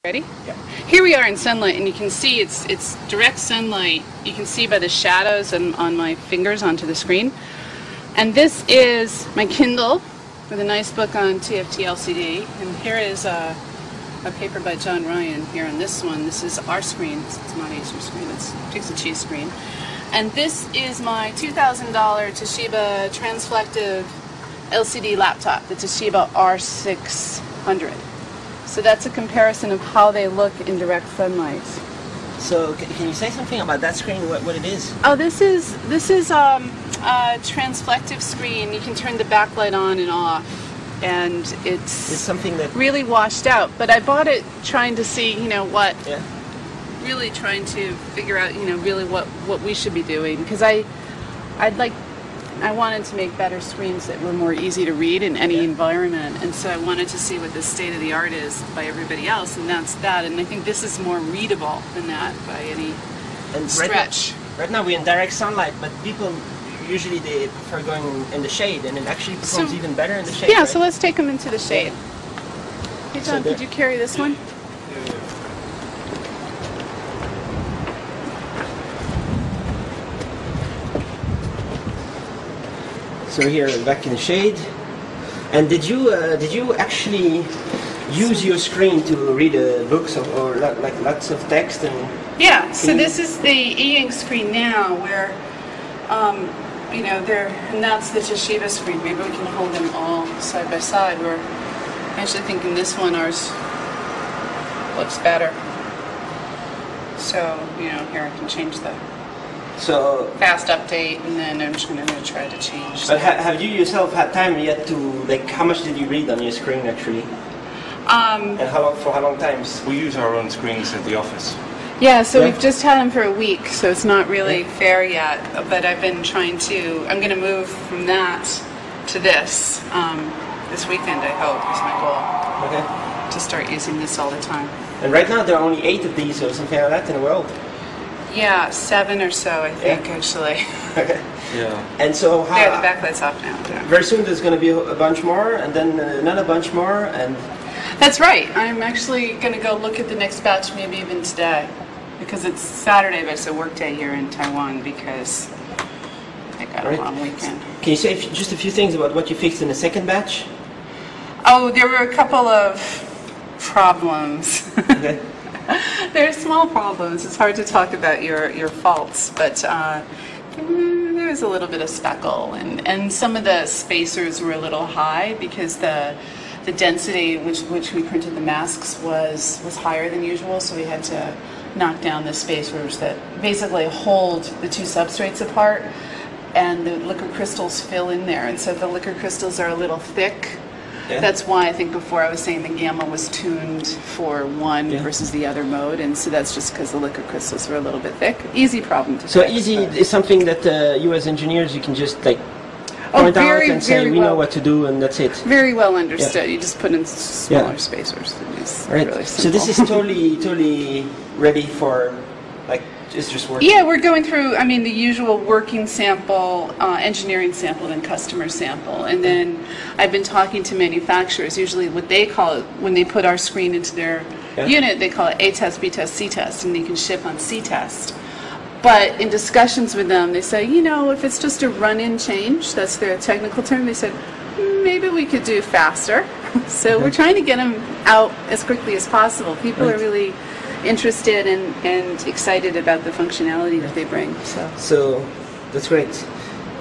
Ready? Yeah. Here we are in sunlight, and you can see it's direct sunlight. You can see by the shadows on my fingers onto the screen. And this is my Kindle with a nice book on TFT LCD. And here is a paper by John Ryan here on this one. This is our screen. It's not Acer screen. It's Pixel screen. And this is my $2,000 Toshiba transflective LCD laptop, the Toshiba R600. So that's a comparison of how they look in direct sunlight. So can you say something about that screen, what it is? Oh, this is a transflective screen. You can turn the backlight on and off, and it's something that really washed out. But I bought it trying to see, what, yeah. Really trying to figure out, really what we should be doing, because I wanted to make better screens that were more easy to read in any environment, and so I wanted to see what the state of the art is by everybody else, and that's that. And I think this is more readable than that by any stretch. Right now we're in direct sunlight, but people usually they prefer going in the shade, and it actually performs even better in the shade. Yeah, right? so let's take them into the shade. Hey John, could you carry this one? So here, back in the shade. And did you actually use your screen to read books or like lots of text? And yeah. So this is the e-ink screen now, where and that's the Toshiba screen. Maybe we can hold them all side by side. We're actually thinking this one, ours, looks better. So here I can change the fast update, and then I'm just going to try to change. But have you yourself had time yet to, like, how much did you read on your screen actually? And for how long times? We use our own screens at the office. Yeah, so we've just had them for a week, so it's not really fair yet. But I've been trying to. I'm going to move from that to this this weekend. I hope is my goal. Okay. To start using this all the time. And right now there are only 8 of these or something like that in the world. Yeah, 7 or so, I think, actually. Okay. Yeah. And so how? There, the backlight's off now. Yeah. Very soon there's going to be a bunch more, and then another bunch more, and. That's right. I'm actually going to go look at the next batch, maybe even today, because it's Saturday, but it's a work day here in Taiwan because I got a long weekend. Can you say just a few things about what you fixed in the second batch? Oh, there were a couple of problems. Okay. They're small problems. It's hard to talk about your faults, but there was a little bit of speckle, and some of the spacers were a little high because the density which we printed the masks was higher than usual, so we had to knock down the spacers that basically hold the two substrates apart, and the liquor crystals fill in there, and so the liquor crystals are a little thick. Yeah. That's why I think before I was saying the gamma was tuned for one versus the other mode, and so that's just because the liquor crystals were a little bit thick. Easy problem to fix. So easy is something that you as engineers, you can just like point out and say we know what to do, and that's it. Very well understood. You just put in smaller spacers. It's really simple. So this is totally ready for, like, it's just working. Yeah, we're going through, the usual working sample, engineering sample, then customer sample. And then I've been talking to manufacturers. Usually what they call it, when they put our screen into their unit, they call it A test, B test, C test, and they can ship on C test. But in discussions with them, they say, if it's just a run-in change, that's their technical term, they said, maybe we could do faster. So we're trying to get them out as quickly as possible. People are really interested and excited about the functionality that they bring. So that's great.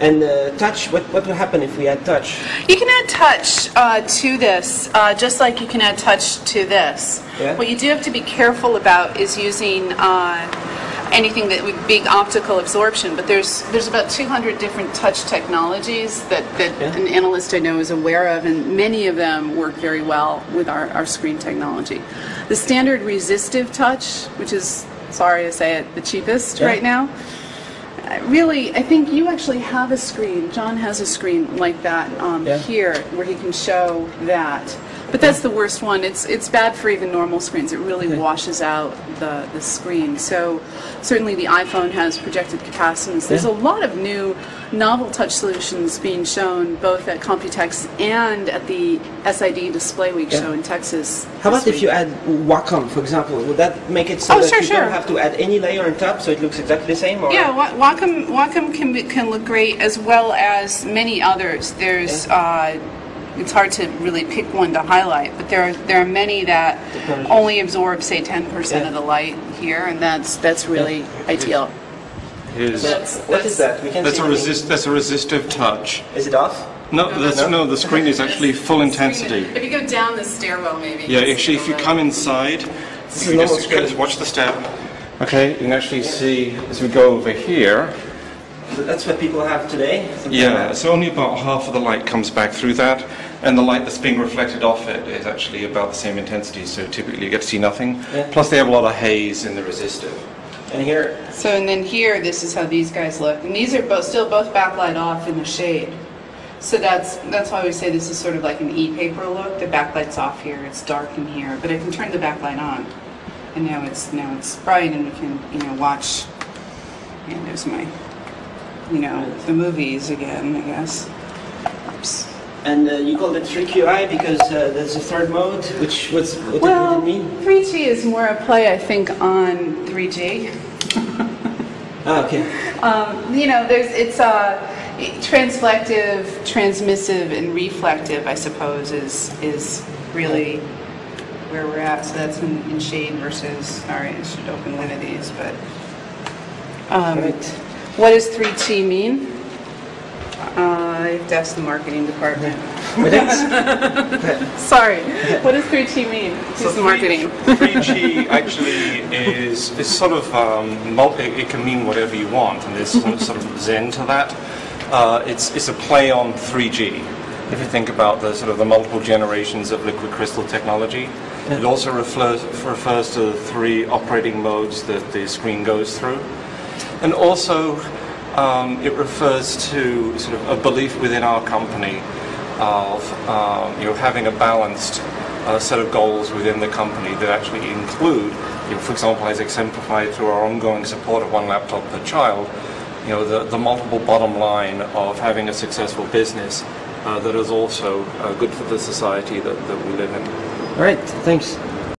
And touch, what will happen if we add touch? You can add touch to this, just like you can add touch to this. Yeah. What you do have to be careful about is using anything that would be optical absorption, but there's about 200 different touch technologies that an analyst I know is aware of, and many of them work very well with our screen technology. The standard resistive touch, which is, sorry to say it, the cheapest right now, really, I think you actually have a screen. John has a screen like that here, where he can show that. But that's the worst one. It's bad for even normal screens. It really washes out the screen. So certainly the iPhone has projected capacitance. There's a lot of new novel touch solutions being shown both at Computex and at the SID Display Week show in Texas. How about if you add Wacom, for example? Would that make it so that you don't have to add any layer on top, so it looks exactly the same? Or? Yeah, Wacom can look great, as well as many others. There's it's hard to really pick one to highlight, but there are many that only absorb, say, 10% of the light here, and that's really ideal. What is that? We can't see that's a resistive touch. Is it off? No, no, the screen is actually full intensity. If you go down the stairwell, maybe. Yeah, actually, if you come inside, you just watch the step. Okay, you can actually see as we go over here. So that's what people have today? Yeah, so only about half of the light comes back through that, and the light that's being reflected off it is actually about the same intensity, so typically you get to see nothing. Yeah. Plus they have a lot of haze in the resistive. And here? So, and then here, this is how these guys look. And these are still both backlight off in the shade. So that's why we say this is sort of like an e-paper look. The backlight's off here, it's dark in here, but I can turn the backlight on. And now it's bright, and we can, watch, and there's my, the movies again, I guess. Oops. And you called it 3QI because there's a third mode, what does it mean? 3G is more a play, I think, on 3G. Okay. It's transflective, transmissive, and reflective, I suppose, is really where we're at. So that's in shade versus, all right, I should open one of these, but what does 3G mean? I have to ask the marketing department. Sorry, what does 3G mean? Who's the marketing? 3G actually is sort of, it can mean whatever you want, and there's sort of zen to that. It's a play on 3G. If you think about the sort of the multiple generations of liquid crystal technology, it also refers to the 3 operating modes that the screen goes through. And also, it refers to sort of a belief within our company of having a balanced set of goals within the company that actually include, for example, as exemplified through our ongoing support of one laptop per child, the multiple bottom line of having a successful business that is also good for the society that we live in. All right, thanks.